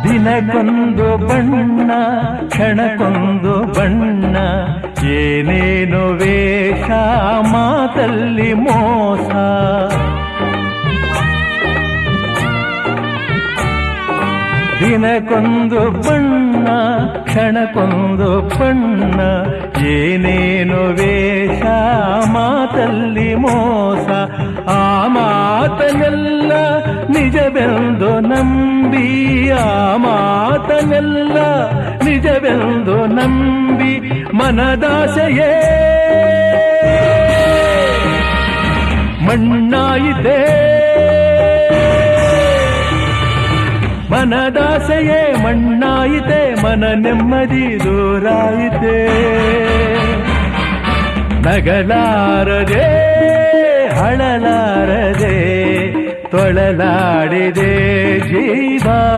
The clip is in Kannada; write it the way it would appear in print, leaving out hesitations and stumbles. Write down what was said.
ದಿನಕ್ಕೊಂದು ಬಣ್ಣ ಕ್ಷಣಕ್ಕೊಂದು ಬಣ್ಣ ಏನೇನು ವೇಷ ಮಾತಲ್ಲಿ ಮೋಸ ದಿನಕ್ಕೊಂದು ಬಣ್ಣ ಕ್ಷಣಕ್ಕೊಂದು ಬಣ್ಣ ಏನೇನು ವೇಷ ಮಾತಲ್ಲಿ ಮೋಸ ಆ ಮಾತನೆಲ್ಲ ನಿಜವೆಂದು ನಂಬಿ ಆ ಮಾತನೆಲ್ಲ ನಿಜವೆಂದು ನಂಬಿ ಮನದಾಸೆಯೇ ಮಣ್ಣಾಯಿತೇ ಮನದಾಸೆಯೇ ಮಣ್ಣಾಯಿತೆ ಮನ ನೆಮ್ಮದಿ ದೂರಾಯಿತೆ ನಗಲಾರದೆ ಹಳಲಾರದೆ ತೊಳಲಾಡಿದೆ ಜೀವ